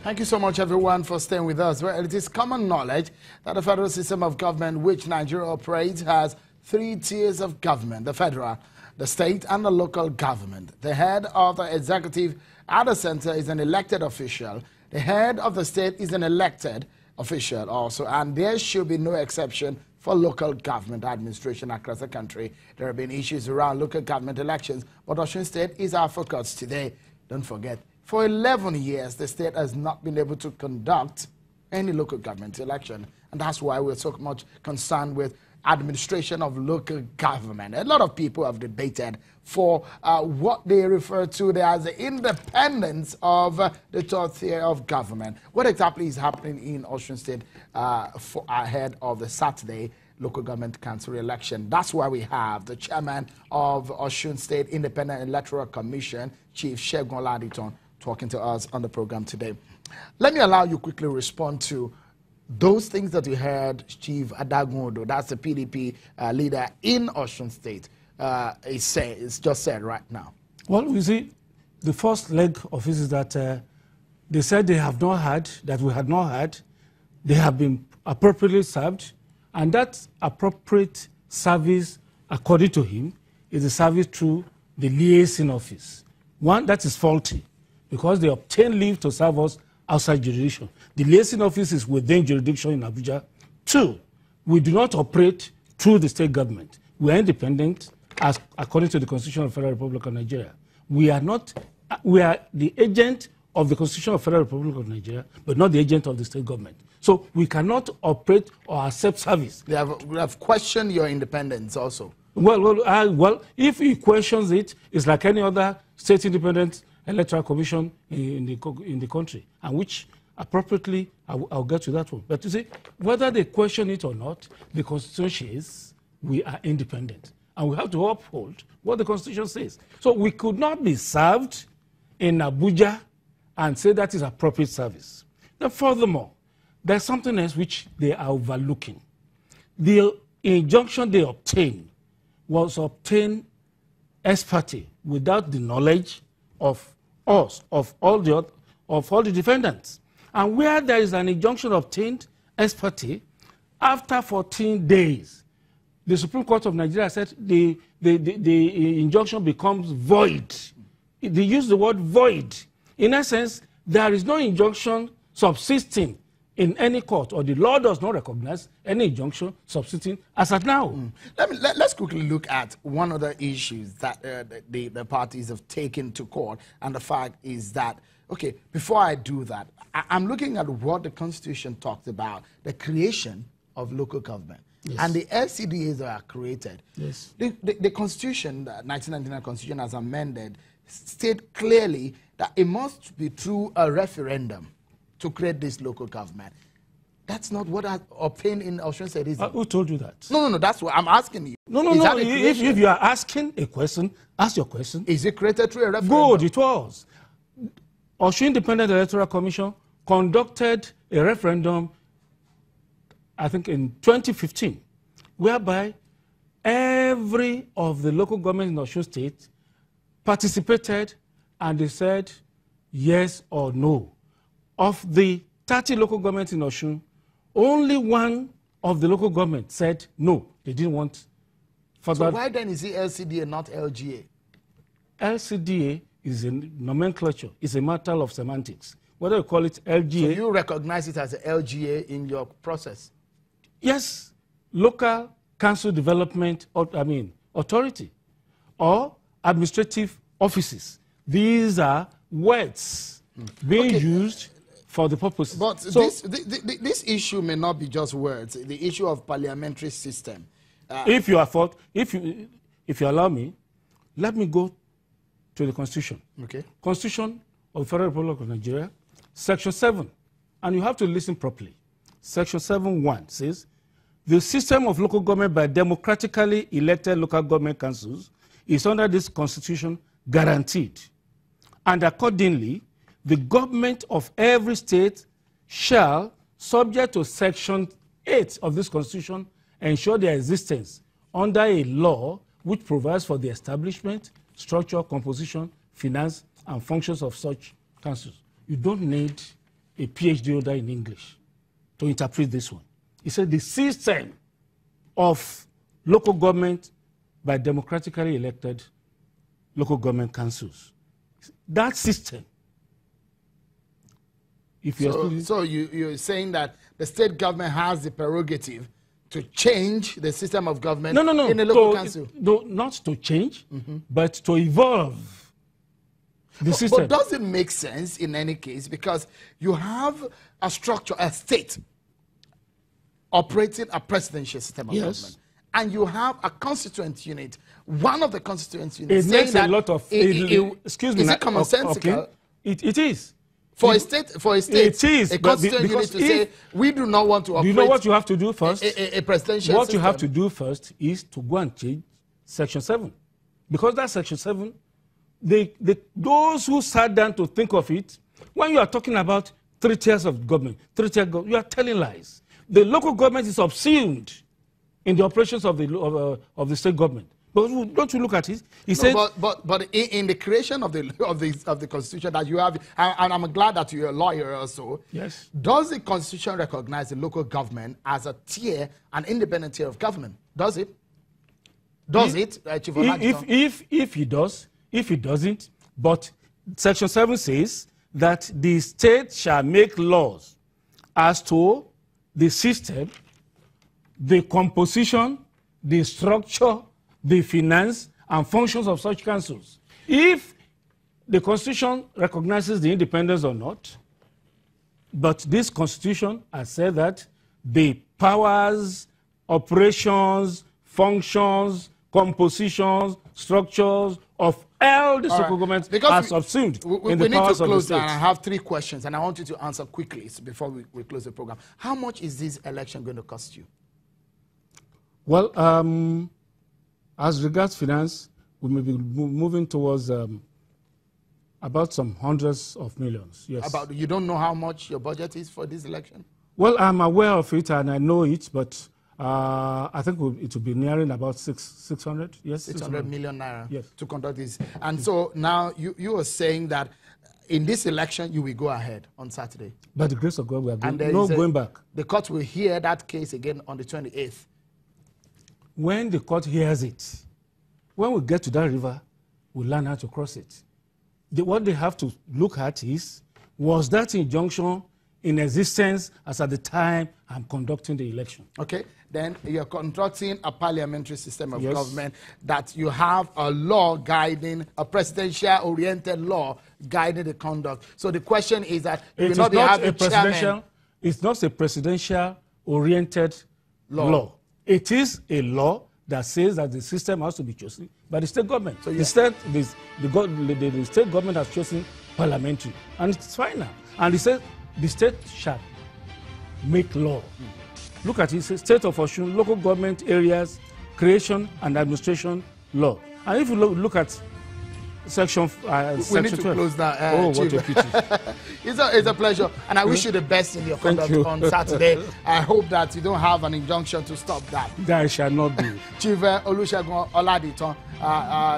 Thank you so much, everyone, for staying with us. Well, it is common knowledge that the federal system of government which Nigeria operates has 3 tiers of government: the federal, the state, and the local government. The head of the executive at the center is an elected official. The head of the state is an elected official also, and there should be no exception for local government administration across the country. There have been issues around local government elections, but Osun State is our focus today. Don't forget, for 11 years, the state has not been able to conduct any local government election, and that's why we're so much concerned with administration of local government. A lot of people have debated for what they refer to as the independence of the third tier of government. What exactly is happening in Osun State ahead of the Saturday local government council election? That's why we have the chairman of Osun State Independent Electoral Commission, Chief Segun Oladiton, talking to us on the program today. Let me allow you quickly respond to those things that you heard Chief Adagunodo, that's the PDP leader in Osun State, is just said right now. Well, you see, the first leg of it is that they said they have not had, that we had not had, they have been appropriately served, and that appropriate service, according to him, is a service through the liaison office. One, that is faulty, because they obtain leave to serve us outside jurisdiction. The liaison office is within jurisdiction in Abuja. 2, we do not operate through the state government. We are independent, as according to the Constitution of the Federal Republic of Nigeria. We are the agent of the Constitution of the Federal Republic of Nigeria, but not the agent of the state government. So we cannot operate or accept service. We have questioned your independence also. Well, if he questions it, it's like any other state independent electoral commission in the country, and which appropriately I'll get to that one. But you see, whether they question it or not, the Constitution says we are independent, and we have to uphold what the Constitution says. So we could not be served in Abuja and say that is appropriate service. Then furthermore, there's something else which they are overlooking. The injunction they obtained was obtained ex parte, without the knowledge of us, of all the defendants. And where there is an injunction obtained ex parte, after 14 days, the Supreme Court of Nigeria said the injunction becomes void. They use the word void. In essence, there is no injunction subsisting in any court, or the law does not recognize any injunction subsisting as at now. Let's quickly look at one of the issues that the parties have taken to court, and the fact is that, okay, before I do that, I'm looking at what the Constitution talks about, the creation of local government. Yes. And the LCDAs that are created. Yes. The Constitution, the 1999 Constitution as amended, state clearly that it must be through a referendum to create this local government. That's not what I obtained in Osun State, is it? Who told you that? No, that's what I'm asking you. No. If you are asking a question, ask your question. Is it created through a referendum? Good, it was. Osun Independent Electoral Commission conducted a referendum, I think in 2015, whereby every of the local governments in Osun State participated, and they said yes or no. Of the 30 local governments in Osun, only one of the local governments said no, they didn't want further. So why then is it LCDA, not LGA? LCDA is a nomenclature, it's a matter of semantics. Whether you call it LGA. So you recognize it as a LGA in your process? Yes, local council development, authority, or administrative offices. These are words being used for the purpose. But so, this issue may not be just words. The issue of parliamentary system. If you allow me, let me go to the Constitution. Okay. Constitution of the Federal Republic of Nigeria, Section 7, and you have to listen properly. Section 7(1) says, the system of local government by democratically elected local government councils is under this Constitution guaranteed, and accordingly, the government of every state shall, subject to Section 8 of this Constitution, ensure their existence under a law which provides for the establishment, structure, composition, finance, and functions of such councils. You don't need a PhD holder in English to interpret this one. He said the system of local government by democratically elected local government councils, that system, if you're saying that the state government has the prerogative to change the system of government in a local council? No, not to change, but to evolve the system. But does it make sense in any case? Because you have a structure, a state, operating a presidential system of government. And you have a constituent unit. One of the constituent units it saying makes that a lot of... excuse me, is it commonsensical? Okay. It is. For a state, it is, a constituent unit to say, we do not want to operate... Do you know what you have to do first? A presidential What system. you have to do first is to go and change Section 7. Because that Section 7, those who sat down to think of it, when you are talking about 3 tiers of government, you are telling lies. The local government is subsumed in the operations of the state government. But don't you look at it? He said, but in the creation of the constitution that you have, and I'm glad that you're a lawyer also. Yes. Does the constitution recognize the local government as a tier, an independent tier of government? Does it? Does it, Chief Olajuwon? If it doesn't, but Section 7 says that the state shall make laws as to the system, the composition, the structure, the finance, and functions of such councils. If the Constitution recognizes the independence or not, but this Constitution has said that the powers, operations, functions, compositions, structures of all the local governments are subsumed in the powers of the state. I have 3 questions, and I want you to answer quickly before we close the program. How much is this election going to cost you? Well, as regards finance, we may be moving towards about some hundreds of millions. Yes. You don't know how much your budget is for this election? Well, I'm aware of it and I know it, but I think it will be nearing about 600. Yes, 600 million naira. Yes. To conduct this. And so now you are saying that in this election you will go ahead on Saturday. By the grace of God, we are going back. The court will hear that case again on the 28th. When the court hears it, when we get to that river, we learn how to cross it. What they have to look at is, was that injunction in existence as at the time I'm conducting the election? Okay, then you're conducting a parliamentary system of government that you have a law guiding, a presidential-oriented law guiding the conduct. So the question is that you will not be having chairman. It's not a presidential-oriented law. It is a law that says that the system has to be chosen by the state government. So the state government has chosen parliamentary, and it's final. And it says the state shall make law. Look at it, it says State of Osun, local government areas, creation and administration law. And if you look at Section we need to 12. Close that. Oh, what a pity. It's a pleasure, and I wish you the best in your conduct on Saturday. I hope that you don't have an injunction to stop that. That shall not be. Chief Olusegun Oladiton,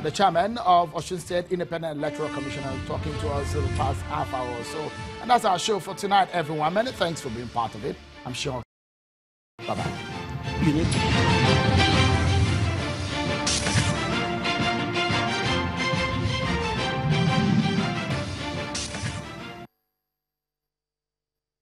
the chairman of Osun State Independent Electoral Commission, talking to us for the past half hour or so. And that's our show for tonight, everyone. Many thanks for being part of it. I'm sure. Bye-bye.